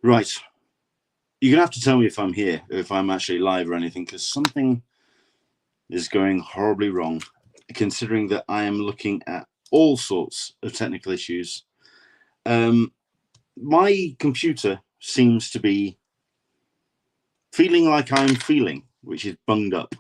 Right. You're going to have to tell me if I'm here, if I'm actually live or anything, because something is going horribly wrong, considering that I am looking at all sorts of technical issues. My computer seems to be feeling like I'm feeling, which is bunged up.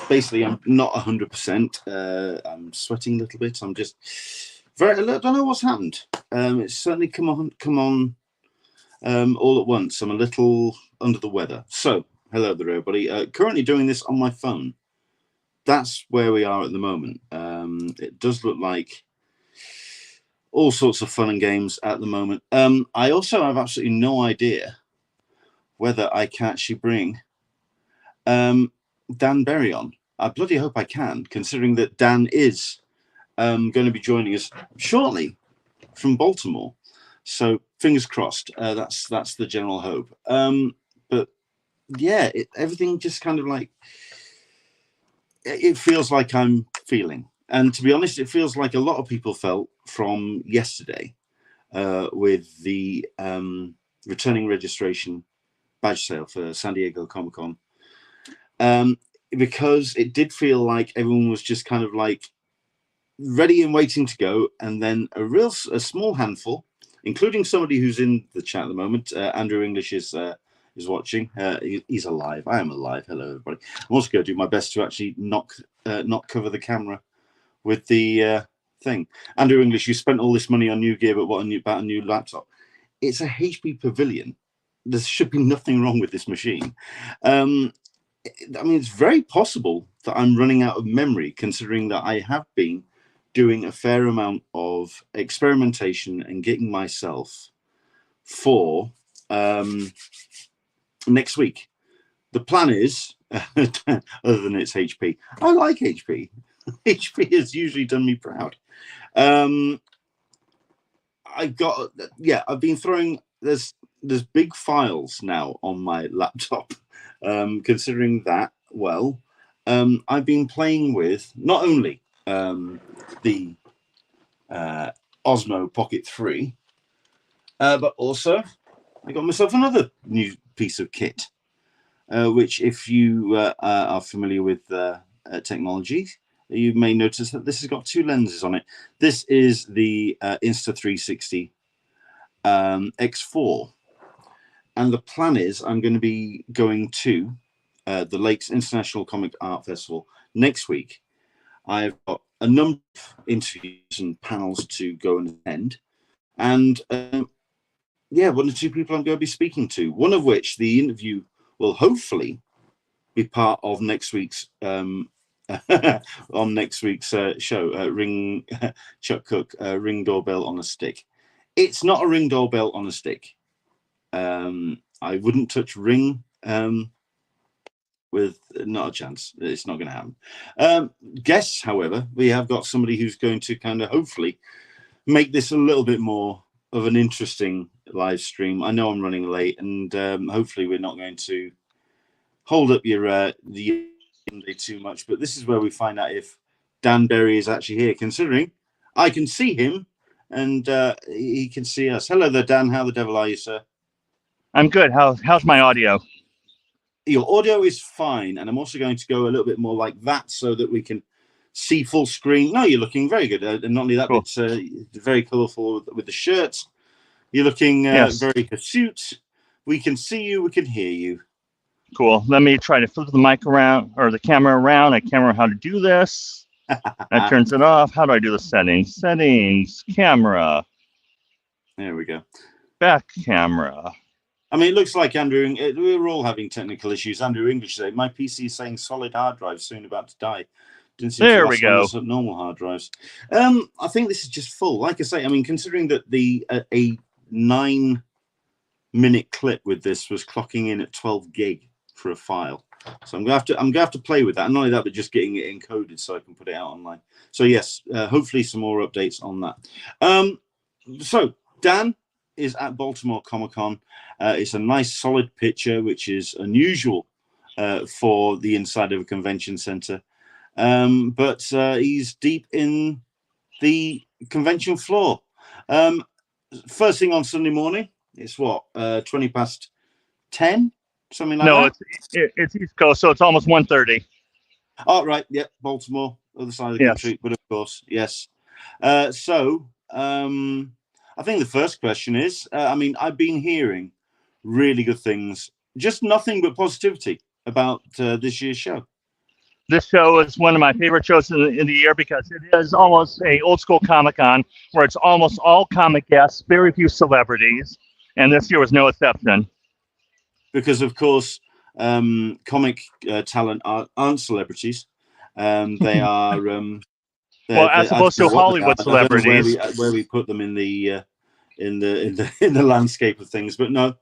Basically, I'm not 100%. I'm sweating a little bit. I'm just I don't know what's happened. It's certainly come on all at once. I'm a little under the weather. So, hello there, everybody. Currently doing this on my phone. That's where we are at the moment. It does look like all sorts of fun and games at the moment. I also have absolutely no idea whether I can actually bring Dan Berry on. I bloody hope I can, considering that Dan is going to be joining us shortly from Baltimore. So fingers crossed. That's the general hope. But yeah, everything just kind of like it feels like I'm feeling. And to be honest, it feels like a lot of people felt from yesterday with the returning registration badge sale for San Diego Comic Con. Because it did feel like everyone was just kind of like ready and waiting to go. And then a small handful, including somebody who's in the chat at the moment. Andrew English is watching. He's alive. I am alive. Hello, everybody. I'm also going to do my best to actually not cover the camera with the thing. Andrew English, you spent all this money on new gear, but what about a new laptop? It's a HP Pavilion. There should be nothing wrong with this machine. I mean, it's very possible that I'm running out of memory, considering that I have been doing a fair amount of experimentation and getting myself for next week. The plan is, other than it's HP, I like HP. HP has usually done me proud. I've been throwing, there's big files now on my laptop. Considering that, I've been playing with not only the Osmo Pocket 3, but also I got myself another new piece of kit, which if you are familiar with technology, you may notice that this has got two lenses on it. This is the Insta360 X4. And the plan is I'm going to be going to the Lakes International Comic Art Festival next week. I've got a number of interviews and panels to go and attend. And one or two people I'm going to be speaking to, one of which the interview will hopefully be part of next week's on next week's show, Ring Chuck Cook, Ring Doorbell on a Stick. It's not a ring doorbell on a stick. I wouldn't touch Ring with not a chance. It's not going to happen. Guests, however, we have got somebody who's going to kind of hopefully make this a little bit more of an interesting live stream. I know I'm running late, and hopefully we're not going to hold up your the Monday too much. But this is where we find out if Dan Berry is actually here, considering I can see him and he can see us. Hello there, Dan. How the devil are you, sir? I'm good. How's my audio? Your audio is fine, and I'm also going to go a little bit more like that so that we can see full screen. No, you're looking very good, and not only that, cool. But it's very colourful with the shirt. You're looking very hirsute. We can see you. We can hear you. Cool. Let me try to flip the mic around or the camera around. I can't remember how to do this. That turns it off. How do I do the settings? Settings, camera. There we go. Back camera. I mean, it looks like Andrew, we're all having technical issues. Andrew English today. My PC is saying solid hard drive soon about to die. Didn't seem there to we go. Normal hard drives. I think this is just full. Like I say, I mean, considering that a 9-minute clip with this was clocking in at 12 gig for a file. So I'm gonna have to play with that. And not only that, but just getting it encoded so I can put it out online. So yes, hopefully some more updates on that. So Dan is at Baltimore Comic Con. It's a nice solid picture, which is unusual for the inside of a convention center. But he's deep in the convention floor. first thing on Sunday morning. It's what 20 past 10, something like No, that. it's East Coast, so it's almost 1:30. Oh, right. Yep. Baltimore, other side of the country. But of course, yes. So I think the first question is, I mean, I've been hearing really good things, just nothing but positivity about this year's show. This show is one of my favorite shows in the year because it is almost a old school Comic Con where it's almost all comic guests, very few celebrities, and this year was no exception. Because of course, comic talent aren't celebrities. They are. Well, as opposed to Hollywood celebrities. Where we put them in the landscape of things, but no.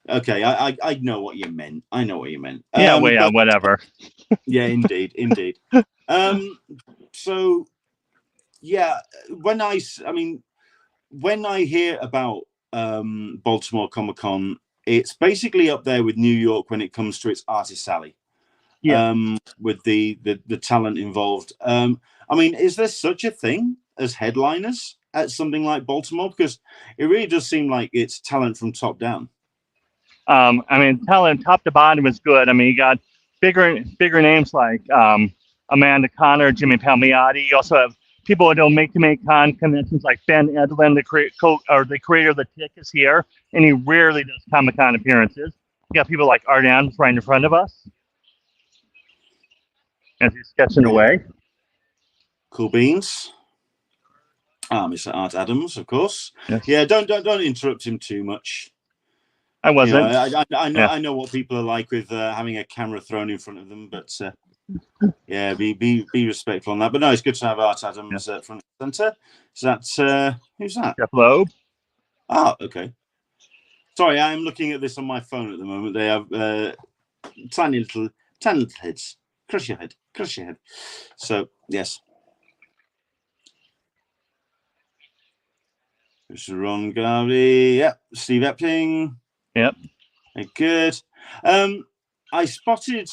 Okay, I know what you meant. I know what you meant. Yeah, whatever. Yeah, indeed. So, yeah, when I hear about Baltimore Comic Con, it's basically up there with New York when it comes to its artist alley. Yeah. With the talent involved. I mean, is there such a thing as headliners at something like Baltimore? Because it really does seem like it's talent from top down. I mean, talent top to bottom is good. I mean, you got bigger names like Amanda Connor, Jimmy Palmiotti. You also have people who don't make con conventions like Ben Edlin, the creator of the Tick, is here, and he rarely does Comic Con appearances. You got people like Art Adams right in front of us as he's sketching away. Cool beans. Mr. Art Adams, of course. Yes. Yeah, don't interrupt him too much. I wasn't. I know what people are like with having a camera thrown in front of them, but yeah, be respectful on that. But no, it's good to have Art Adams front and center. So that's who's that? Jeff Loeb. Oh, okay. Sorry, I'm looking at this on my phone at the moment. They have tiny little heads. Crush your head. So yes. This is Ron Garvey. Yep. Steve Epling. Yep. Good. I spotted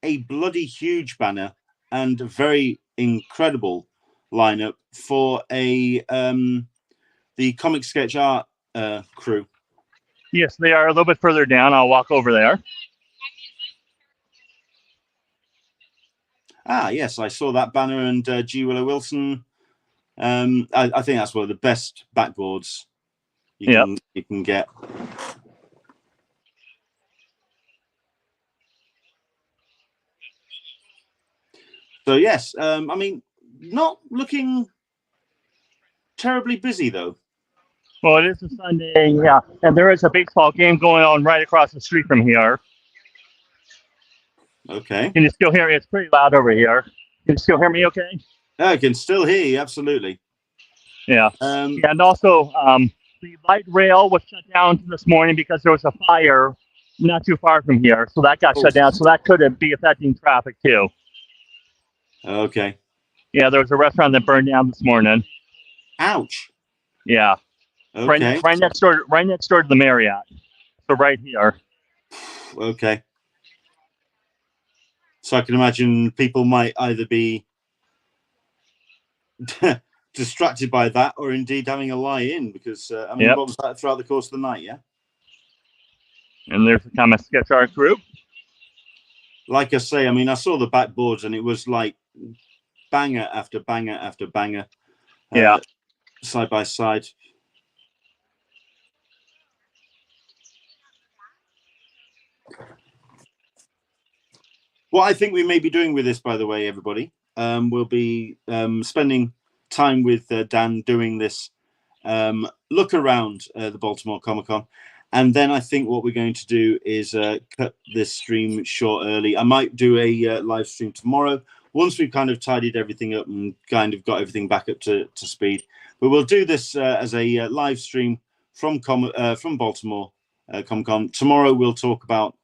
a bloody huge banner and a very incredible lineup for the comic sketch art crew. Yes, they are a little bit further down. I'll walk over there. Yes, I saw that banner and G. Willow Wilson. I think that's one of the best backboards you can get. So yes, I mean, not looking terribly busy though. Well, it is a Sunday, yeah, and there is a baseball game going on right across the street from here. Okay. Can you still hear me? It's pretty loud over here. Can you still hear me okay? I can still hear you, absolutely. Yeah. And also, the light rail was shut down this morning because there was a fire not too far from here. So that got shut down. So that could be affecting traffic too. Okay. Yeah, there was a restaurant that burned down this morning. Ouch. Yeah. Okay. Right next door to the Marriott. So right here. Okay. So I can imagine people might either be distracted by that or indeed having a lie-in because, I mean, what was that throughout the course of the night, yeah? And there's the comic sketch art group. Like I say, I mean, I saw the backboards and it was like banger after banger after banger. Side by side. What I think we may be doing with this, by the way, everybody, we'll be spending time with Dan doing this look around the Baltimore Comic Con. And then I think what we're going to do is cut this stream short early. I might do a live stream tomorrow once we've kind of tidied everything up and kind of got everything back up to speed. But we'll do this as a live stream from Baltimore Comic Con. Tomorrow we'll talk about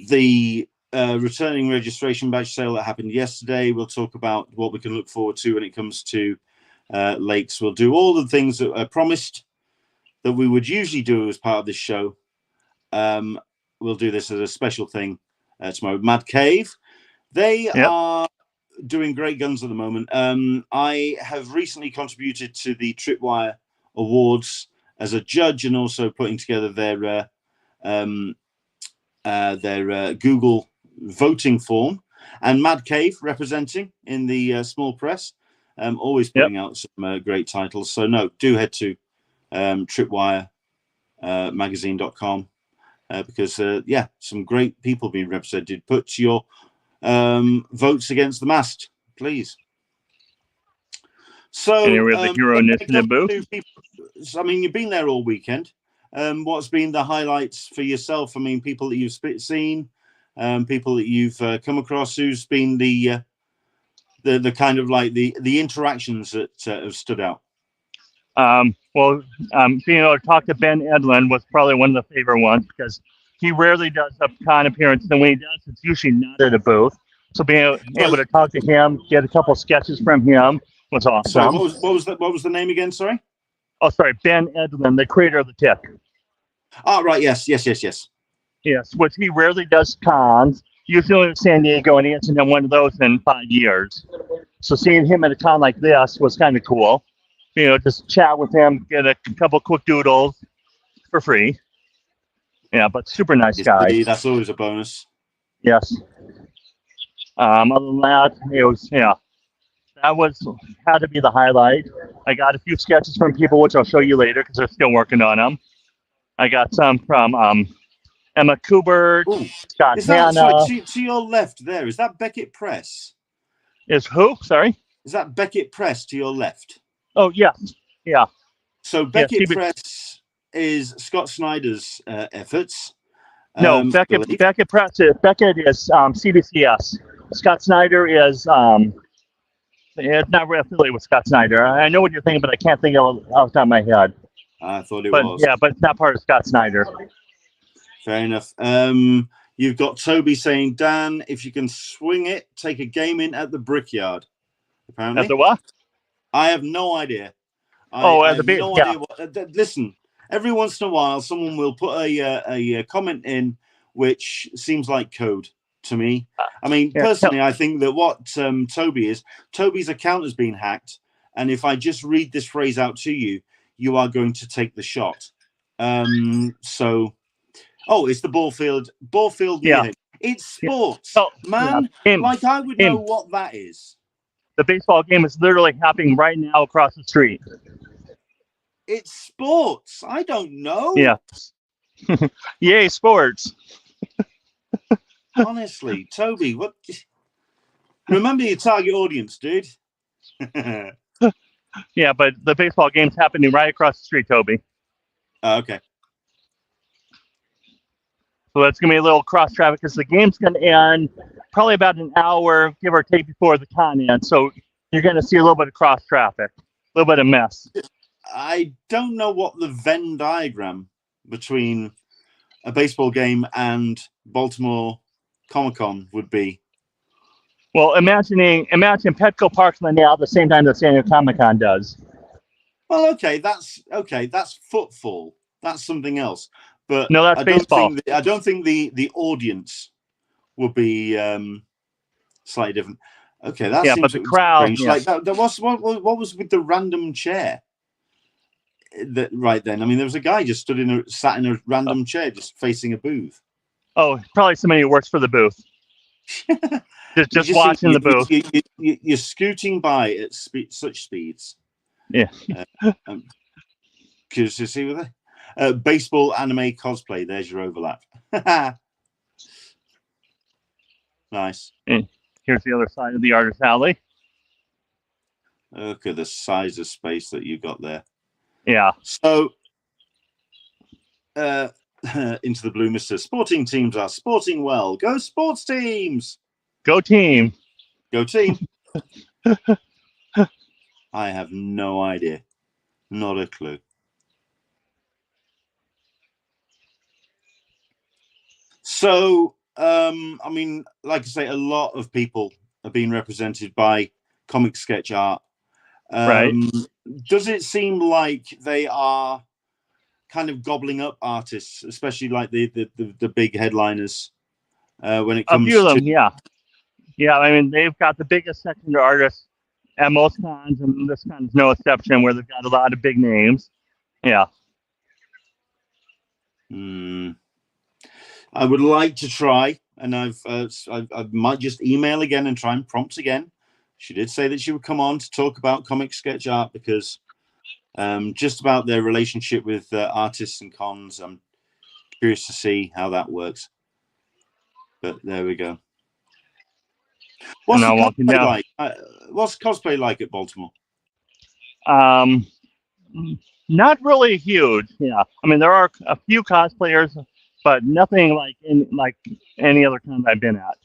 the returning registration badge sale that happened yesterday. We'll talk about what we can look forward to when it comes to lakes. We'll do all the things that are promised that we would usually do as part of this show. We'll do this as a special thing tomorrow. Mad Cave, they are doing great guns at the moment. I have recently contributed to the Tripwire awards as a judge, and also putting together their Google voting form. And Mad Cave representing in the small press, always putting out some great titles. So no, do head to Tripwire magazine.com because some great people being represented. Put your votes against the mast, please. So, the Hero Initiative booth. I mean, you've been there all weekend. What's been the highlights for yourself? I mean, people that you've seen, people that you've come across. Who's been the kind of like the interactions that have stood out? Being able to talk to Ben Edlund was probably one of the favorite ones because he rarely does a con appearance, and when he does, it's usually not at a booth. So being able to talk to him, get a couple sketches from him was awesome. Sorry, what was the name again? Sorry. Oh, sorry, Ben Edlund, the creator of the Tick. Oh, right. Yes. Yes, which he rarely does cons. Usually in San Diego, and he hasn't done one of those in 5 years. So seeing him at a con like this was kind of cool. Just chat with him, get a couple quick doodles for free. Yeah, but super nice guy. That's always a bonus. Yes. Other than that, it was that had to be the highlight. I got a few sketches from people, which I'll show you later because they're still working on them. I got some from Emma Kubert, Scott Hanna. Sorry, to your left there, is that Beckett Press? Is who? Sorry? Is that Beckett Press to your left? Oh, yes. Yeah. So Beckett Press is Scott Snyder's efforts. No, Beckett Press. Beckett is CBCS. Scott Snyder is it's not really affiliated with Scott Snyder. I know what you're thinking, but I can't think of it off the top of my head. I thought it was. Yeah, but it's not part of Scott Snyder. Fair enough. You've got Toby saying, Dan, if you can swing it, take a game in at the Brickyard. Apparently. At the what? I have no idea. Listen, every once in a while, someone will put a comment in which seems like code to me. I mean, personally, I think that what Toby's account has been hacked. And if I just read this phrase out to you, you are going to take the shot. It's the ball field. Yeah. It's sports, man. Like I would know what that is. The baseball game is literally happening right now across the street. It's sports. I don't know. Yeah. Yay, sports. Honestly, Toby, what? Remember your target audience, dude. Yeah, but the baseball game's happening right across the street, Toby. Okay. So that's going to be a little cross traffic because the game's going to end probably about an hour, give or take, before the con ends. So you're going to see a little bit of cross traffic, a little bit of mess. I don't know what the Venn diagram between a baseball game and Baltimore Comic Con would be. Well, imagine Petco Park's running out at the same time that San Diego Comic Con does. Well, that's football. That's something else. But no, that's baseball. I don't think the audience would be slightly different. Okay, that's but the crowd. Yeah. Like that what was with the random chair? Right then, I mean, there was a guy just sat in a random chair, just facing a booth. Oh, probably somebody who works for the booth. just watching the booth. You're scooting by at such speeds. Yeah. Because you see with it. Baseball anime cosplay. There's your overlap. Nice. And here's the other side of the artist alley. Look at the size of space that you got there. Yeah. So, into the blue, Mr. Sporting teams are sporting well. Go sports teams. Go team. Go team. I have no idea. Not a clue. So, I mean, like I say, a lot of people are being represented by comic sketch art. Right. Does it seem like they are kind of gobbling up artists, especially like the big headliners when it comes a few of them, to... Yeah, I mean, they've got the biggest section of artists at most cons, and this con is no exception, where they've got a lot of big names. Yeah. I would like to try, and I might just email again and try and prompt again. She did say that she would come on to talk about comic sketch art, because just about their relationship with artists and cons. I'm curious to see how that works. But there we go. What's the cosplay like? What's cosplay like at Baltimore? Not really huge. Yeah, I mean there are a few cosplayers, but nothing like any other con I've been at.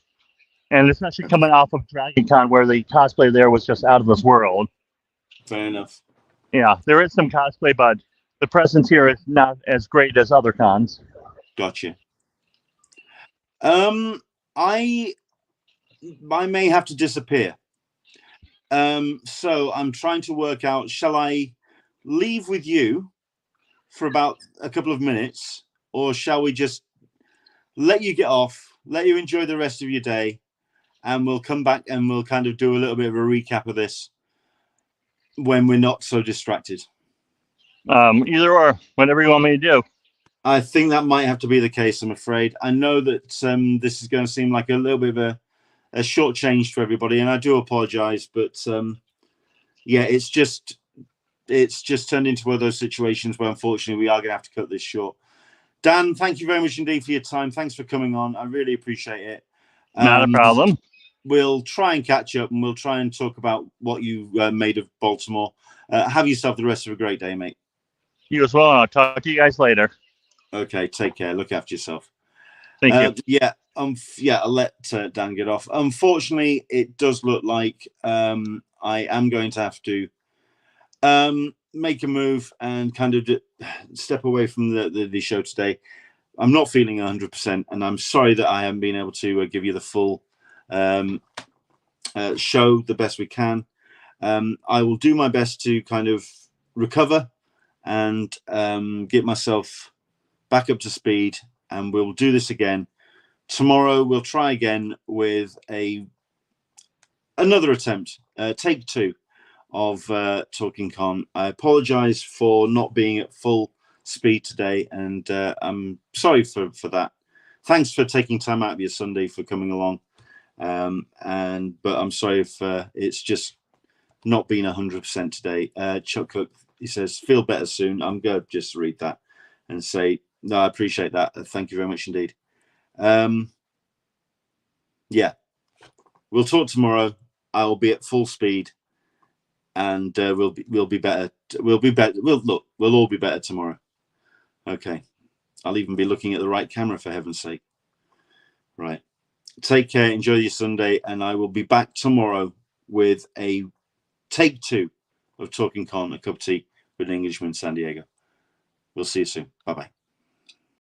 And especially coming off of Dragon Con, where the cosplay there was just out of this world. Fair enough. Yeah, there is some cosplay, but the presence here is not as great as other cons. Gotcha. I may have to disappear. So I'm trying to work out, shall I leave with you for about a couple of minutes, or shall we just let you get off, let you enjoy the rest of your day, and we'll come back and we'll kind of do a little bit of a recap of this when we're not so distracted? Either or, whatever you want me to do. I think that might have to be the case, I'm afraid. I know that this is going to seem like a little bit of a short change to everybody, and I do apologize, but yeah, it's just turned into one of those situations where unfortunately we are going to have to cut this short. Dan, thank you very much indeed for your time. Thanks for coming on. I really appreciate it. Not a problem. We'll try and catch up, and we'll try and talk about what you made of Baltimore. Have yourself the rest of a great day, mate. You as well. I'll talk to you guys later. Okay, take care. Look after yourself. Thank you. Yeah, I'll let Dan get off. Unfortunately, it does look like I am going to have to make a move and kind of step away from the show today. I'm not feeling 100%, and I'm sorry that I haven't been able to give you the full show the best we can. I will do my best to kind of recover and get myself back up to speed, and we'll do this again tomorrow. We'll try again with another attempt, take 2 of Talkin Con. I apologize for not being at full speed today, and I'm sorry for that. Thanks for taking time out of your Sunday for coming along, but I'm sorry if it's just not been 100% today. Chuck Cook, he says, feel better soon. I'm going to just read that and say, no, I appreciate that. Thank you very much indeed. Yeah, we'll talk tomorrow. I'll be at full speed, and we'll be better. We'll all be better tomorrow. Okay, I'll even be looking at the right camera, for heaven's sake. Right, take care, enjoy your Sunday, and I will be back tomorrow with a take 2 of Talkin Con, a cup of tea with an Englishman in San Diego. We'll see you soon. Bye-bye.